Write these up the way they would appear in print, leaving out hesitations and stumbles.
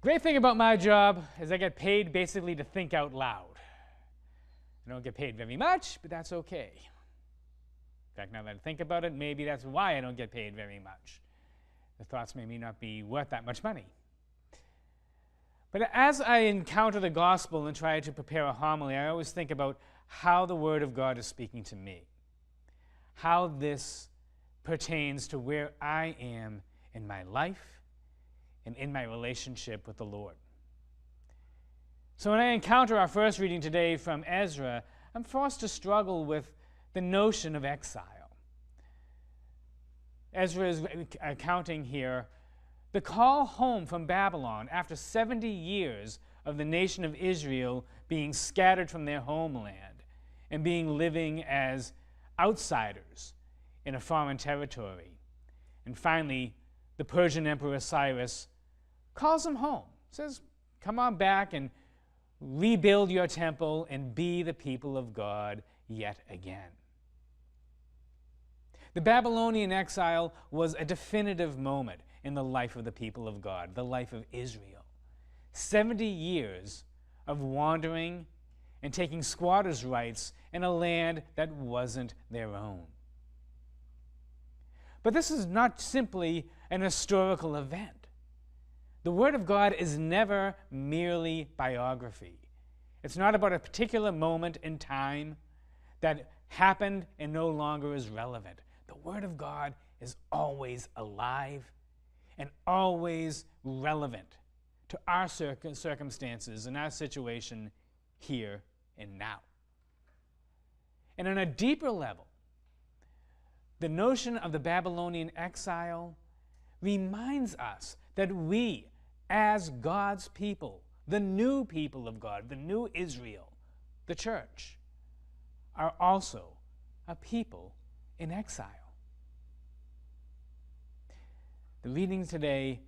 Great thing about my job is I get paid basically to think out loud. I don't get paid very much, but that's okay. In fact, now that I think about it, maybe that's why I don't get paid very much. The thoughts may not be worth that much money. But as I encounter the gospel and try to prepare a homily, I always think about how the Word of God is speaking to me, how this pertains to where I am in my life and in my relationship with the Lord. So when I encounter our first reading today from Ezra, I'm forced to struggle with the notion of exile. Ezra is accounting here the call home from Babylon after 70 years of the nation of Israel being scattered from their homeland and living as outsiders in a foreign territory. And finally, the Persian Emperor Cyrus calls them home, says, come on back and rebuild your temple and be the people of God yet again. The Babylonian exile was a definitive moment in the life of the people of God, the life of Israel. 70 years of wandering and taking squatters' rights in a land that wasn't their own. But this is not simply an historical event. The Word of God is never merely biography. It's not about a particular moment in time that happened and no longer is relevant. The Word of God is always alive and always relevant to our circumstances and our situation here and now. And on a deeper level, the notion of the Babylonian exile reminds us that we, as God's people, the new people of God, the new Israel, the church, are also a people in exile. The reading today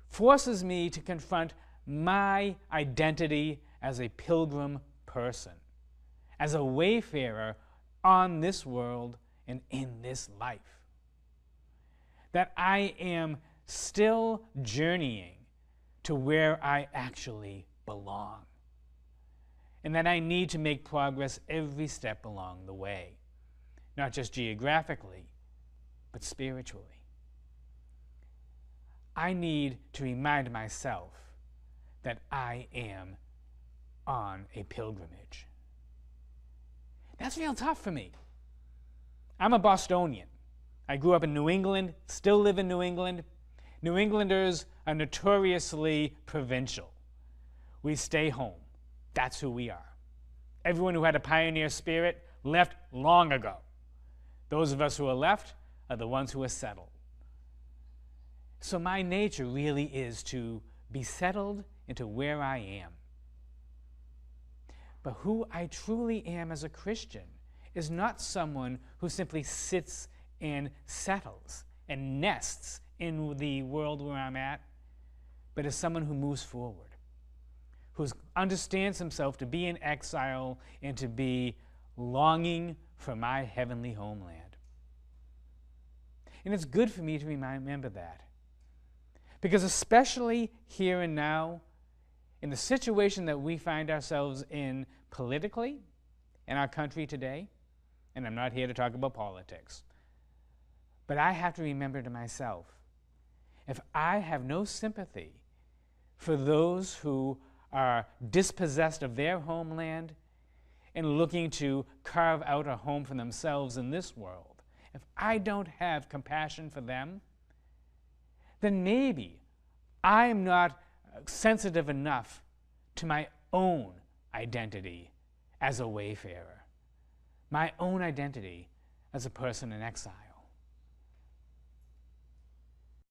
forces me to confront my identity as a pilgrim person, as a wayfarer on this world and in this life. That I am still journeying to where I actually belong. And that I need to make progress every step along the way, not just geographically, but spiritually. I need to remind myself that I am on a pilgrimage. That's real tough for me. I'm a Bostonian. I grew up in New England, still live in New England. New Englanders are notoriously provincial. We stay home. That's who we are. Everyone who had a pioneer spirit left long ago. Those of us who are left are the ones who are settled. So my nature really is to be settled into where I am. But who I truly am as a Christian is not someone who simply sits and settles and nests in the world where I'm at, but is someone who moves forward, who understands himself to be in exile and to be longing for my heavenly homeland. And it's good for me to remember that. Because especially here and now, in the situation that we find ourselves in politically in our country today, and I'm not here to talk about politics, but I have to remember to myself, if I have no sympathy for those who are dispossessed of their homeland and looking to carve out a home for themselves in this world, if I don't have compassion for them, then maybe I'm not sensitive enough to my own identity as a wayfarer, my own identity as a person in exile.